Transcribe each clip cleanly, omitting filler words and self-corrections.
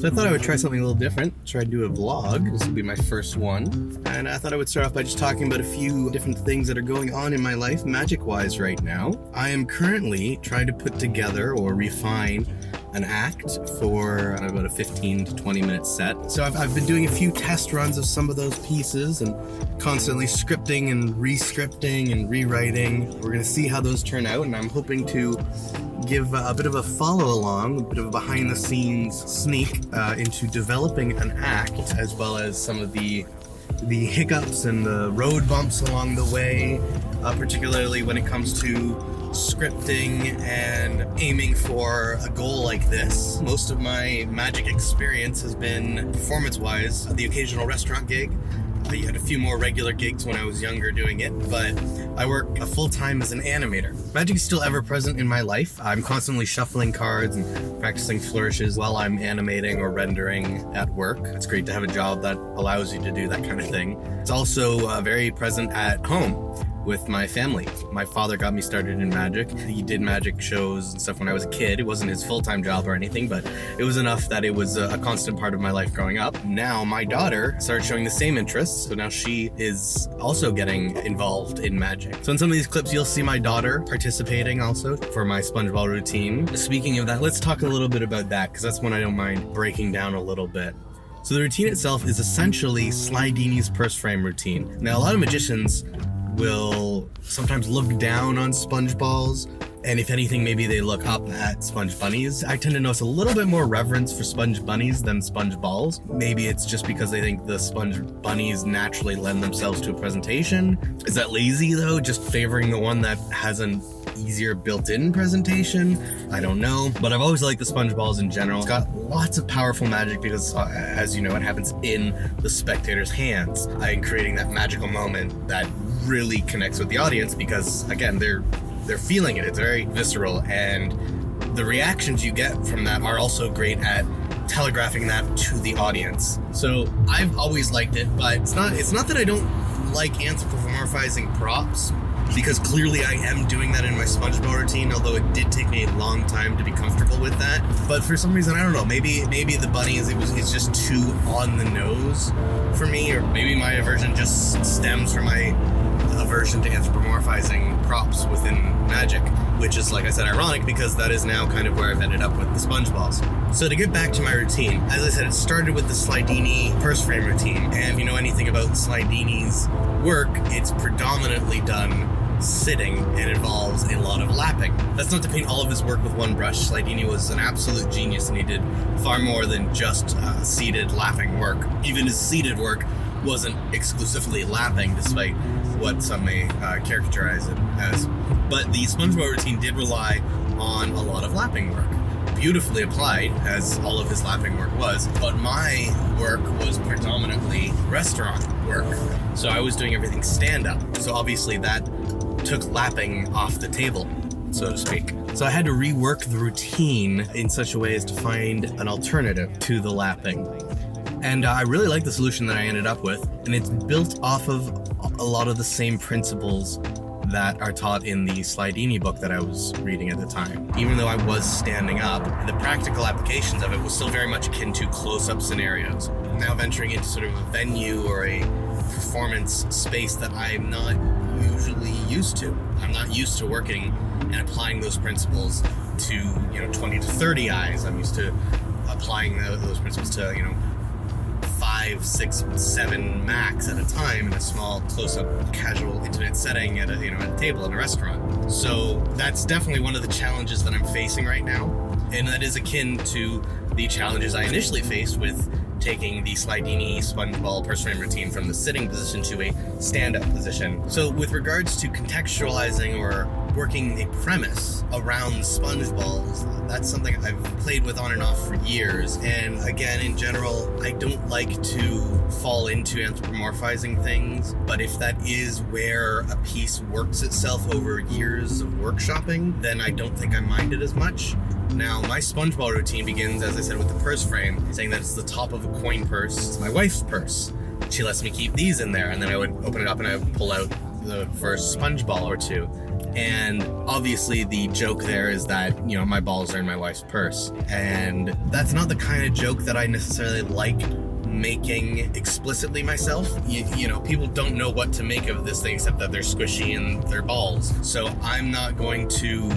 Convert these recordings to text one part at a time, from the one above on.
So I thought I would try something a little different. Try to do a vlog. This will be my first one. And I thought I would start off by just talking about a few different things that are going on in my life magic-wise right now. I am currently trying to put together or refine an act for about a 15 to 20 minute set. So I've been doing a few test runs of some of those pieces and constantly scripting and re-scripting and rewriting. We're going to see how those turn out, and I'm hoping to give a bit of a follow along, a bit of a behind the scenes sneak into developing an act, as well as some of the hiccups and the road bumps along the way, particularly when it comes to scripting and aiming for a goal like this. Most of my magic experience has been performance-wise, the occasional restaurant gig. I had a few more regular gigs when I was younger doing it, but I work full-time as an animator. Magic is still ever present in my life. I'm constantly shuffling cards and practicing flourishes while I'm animating or rendering at work. It's great to have a job that allows you to do that kind of thing. It's also very present at home with my family. My father got me started in magic. He did magic shows and stuff when I was a kid. It wasn't his full-time job or anything, but it was enough that it was a constant part of my life growing up. Now my daughter started showing the same interests, so now she is also getting involved in magic. So in some of these clips, you'll see my daughter participating also for my SpongeBall routine. Speaking of that, let's talk a little bit about that, because that's one I don't mind breaking down a little bit. So the routine itself is essentially Slidini's purse frame routine. Now a lot of magicians will sometimes look down on sponge balls, and if anything, maybe they look up at sponge bunnies. I tend to notice a little bit more reverence for sponge bunnies than sponge balls. Maybe it's just because they think the sponge bunnies naturally lend themselves to a presentation. Is that lazy though, just favoring the one that has an easier built-in presentation? I don't know, but I've always liked the sponge balls in general. It's got lots of powerful magic because, as you know, it happens in the spectator's hands. I'm creating that magical moment that really connects with the audience because, again, they're feeling it. It's very visceral, and the reactions you get from that are also great at telegraphing that to the audience. So I've always liked it, but it's not that I don't like anthropomorphizing props, because clearly I am doing that in my SpongeBob routine, although it did take me a long time to be comfortable with that. But for some reason, I don't know, maybe the bunnies, it's just too on the nose for me, or maybe my aversion just stems from my aversion to anthropomorphizing props within magic, which is, like I said, ironic because that is now kind of where I've ended up with the sponge balls. So to get back to my routine, as I said, it started with the Slidini purse frame routine, and if you know anything about Slidini's work, it's predominantly done sitting and involves a lot of lapping. That's not to paint all of his work with one brush. Slidini was an absolute genius, and he did far more than just seated lapping work. Even his seated work wasn't exclusively lapping, despite what some may characterize it as. But the SpongeBob routine did rely on a lot of lapping work. Beautifully applied, as all of his lapping work was, but my work was predominantly restaurant work. So I was doing everything stand-up. So obviously that took lapping off the table, so to speak. So I had to rework the routine in such a way as to find an alternative to the lapping. And I really like the solution that I ended up with, and it's built off of a lot of the same principles that are taught in the Slidini book that I was reading at the time. Even though I was standing up, the practical applications of it was still very much akin to close-up scenarios. Now venturing into sort of a venue or a performance space that I'm not usually used to. I'm not used to working and applying those principles to, 20 to 30 eyes. I'm used to applying those principles to, 5, 6, 7 max at a time in a small, close-up, casual, intimate setting at a table in a restaurant. So that's definitely one of the challenges that I'm facing right now, and that is akin to the challenges I initially faced with taking the Slidini SpongeBall purse frame routine from the sitting position to a stand-up position. So with regards to contextualizing or working a premise around sponge balls, that's something I've played with on and off for years. And again, in general, I don't like to fall into anthropomorphizing things, but if that is where a piece works itself over years of workshopping, then I don't think I mind it as much. Now, my SpongeBob routine begins, as I said, with the purse frame, saying that it's the top of a coin purse. It's my wife's purse. She lets me keep these in there, and then I would open it up and I would pull out the first sponge ball or two. And obviously the joke there is that, you know, my balls are in my wife's purse. And that's not the kind of joke that I necessarily like making explicitly myself. You know, people don't know what to make of this thing except that they're squishy and they're balls. So I'm not going to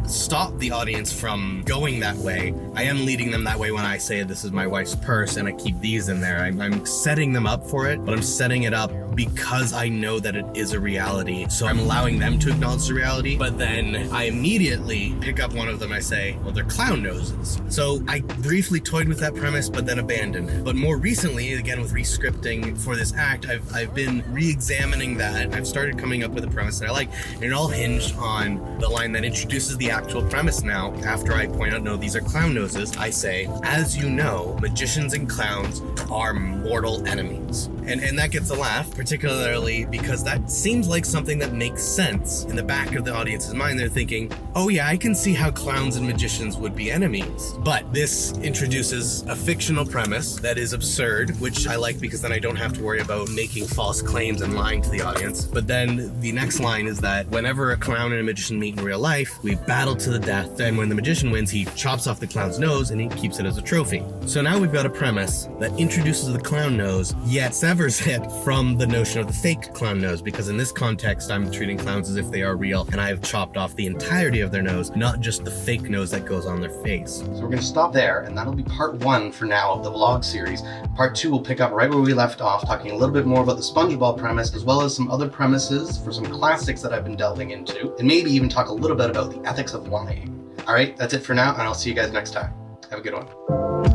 stop the audience from going that way. I am leading them that way when I say this is my wife's purse and I keep these in there. I'm setting them up for it, but I'm setting it up because I know that it is a reality. So I'm allowing them to acknowledge the reality, but then I immediately pick up one of them. I say, well, they're clown noses. So I briefly toyed with that premise, but then abandoned it. But more recently, again, with rescripting for this act, I've been re-examining that. I've started coming up with a premise that I like, and it all hinged on the line that introduces the actual premise now. After I point out, no, these are clown noses, I say, as you know, magicians and clowns are mortal enemies. And that gets a laugh, particularly because that seems like something that makes sense in the back of the audience's mind. They're thinking, oh yeah, I can see how clowns and magicians would be enemies. But this introduces a fictional premise that is absurd, which I like because then I don't have to worry about making false claims and lying to the audience. But then the next line is that whenever a clown and a magician meet in real life, we battle to the death. And when the magician wins, he chops off the clown's nose and he keeps it as a trophy. So now we've got a premise that introduces the clown nose, yet severs it from the notion of the fake clown nose, because in this context, I'm treating clowns as if they are real, and I've chopped off the entirety of their nose, not just the fake nose that goes on their face. So we're going to stop there, and that'll be part 1 for now of the vlog series. Part 2 will pick up right where we left off, talking a little bit more about the SpongeBob premise, as well as some other premises for some classics that I've been delving into, and maybe even talk a little bit about the ethics of lying. All right, that's it for now, and I'll see you guys next time. Have a good one.